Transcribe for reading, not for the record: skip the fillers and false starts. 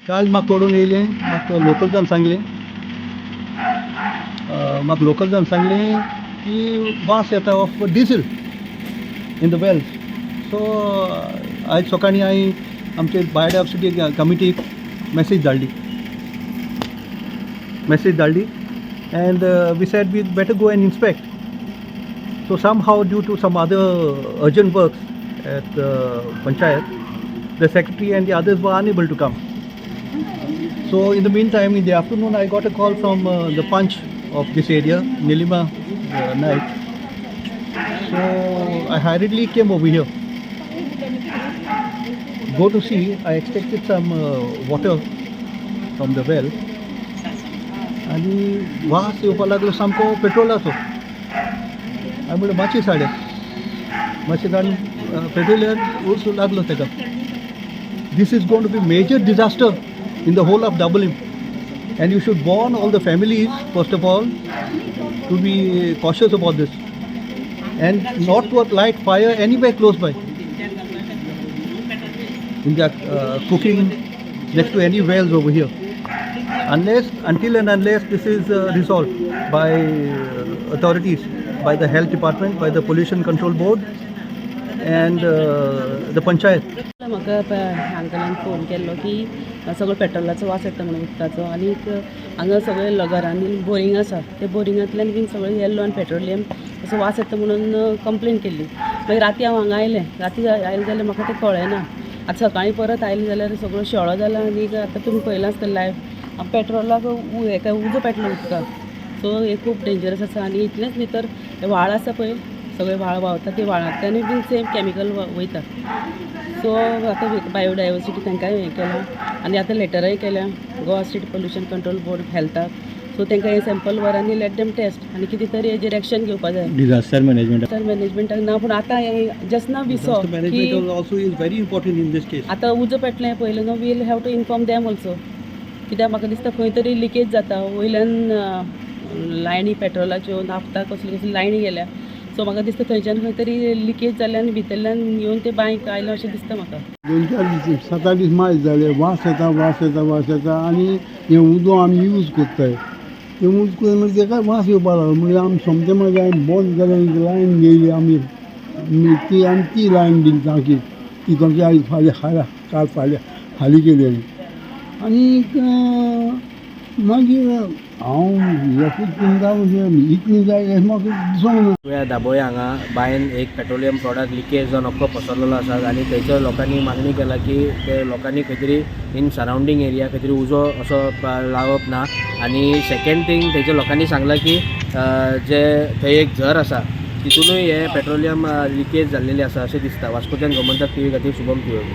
काल म्हाका पडून येयलें, म्हाका लोकल सांगलें की वास येता of diesel in the wells. So आयज सकाळीं हांवें आमचे बायोडायवर्सिटी कमिटीक मेसेज धाडली and we said we'd better go and inspect. So somehow, due to some other urgent works at Panchayat, the secretary and the others were unable to come. So in the meantime, in the afternoon, I got a call from the Punch of this area, Nilima Naik. So I hurriedly came over here. Go to see, I expected some water from the well. आणि वास येवपाक लागलो सामको पेट्रोलाचो. हांवें म्हणलें मातशें जाण petroleum उर्स लागलो ताका. This is going to be major disaster in the whole of Dabolim, and you should warn all the families first of all to be cautious about this and not to light fire anywhere close by in the cooking next to any wells over here. Until and unless this is resolved by authorities, by the health department, by the pollution control board and the panchayat. म्हाका हांगाल्यान phone केल्लो की सगळो पेट्रोलाचो वास येता म्हणून उदकाचो आनी हांगा सगळे घरांनी बोरींग आसा ते बोरिंगांतल्यान बीन सगळें येल्लो आनी पेट्रोलियम असो वास येता म्हणून कंप्लेन केल्ली. मागीर राती हांव हांगा आयलें जाल्यार म्हाका तें कळ्ळें ना. आतां सकाळीं परत आयलें जाल्यार सगळो शेळो जाला आनी आतां तुमी पळयलां आसतलें लायव्ह पेट्रोलाक हेका उजो पेटलो उदकाक. सो हें खूब डेंजरस आसा आनी इतलेंच न्ही तर हे व्हाळ आसा पळय सगळे व्हाळ व्हांवता ते व्हाळांतल्यानूय बीन सेम कॅमिकल वयता. सो आतां बायोडायवर्सिटी तांकांय हें केलां आनी आतां लेटरय केल्या Goa state pollution control board हेल्थाक. सो तांकां हे सॅम्पल व्हर आनी लेट देम टेस्ट आनी कितें तरी हेजेर एक्शन घेवपाक जाय. Disaster मॅनेजमेंटाक ना पूण आतां जस्ट नाव वी सॉ की also is very important in this case. आतां उजो पेटलें पयलें न्हू we'll have to inform them also. कित्याक म्हाका दिसता खंय तरी लिकेज जाता वयल्यान लायनी पेट्रोलाच्यो नाफ्ता कसली लायनी गेल्या. सो म्हाका दिसता थंयच्यान खंय तरी लिकेज जाल्या आनी भितरल्यान येवन ते बांयक आयलां अशें दिसता म्हाका. 2-4 दीस 7 दीस मायज जाले वास येता आनी हें उदक आमी यूज कोत्ताय. तें यूज करून मागीर तेका वास येवपाक लागलो. मागीर आमी सोमतें मागीर हांवें बंद केलें. लायन घेयली आमी ती लायन दिली सारकी ती कशी आयज फाल्यां हाली केली. आनीक मागीर हांव एकूच तुमकां इतलें जाय हें म्हाका दिसना. दाबोळे हांगा बायन एक पेट्रोलियम प्रॉडक्ट लिकेज जावन अख्खो पसरलेलो आसा आनी थंयच्या लोकांनी मागणी केला की ते लोकांनी खंय तरी इन सरावंडींग एरिया खंय तरी उजो असो लावप ना. आनी सेकेंड थिंग थंयच्या लोकांनी सांगलां की जे थंय एक झर आसा तितूनय हे पेट्रोलियम लिकेज जाल्लेली आसा अशें दिसता. वास्कोच्यान गोमंतक TV खातीर शुभम पियोड.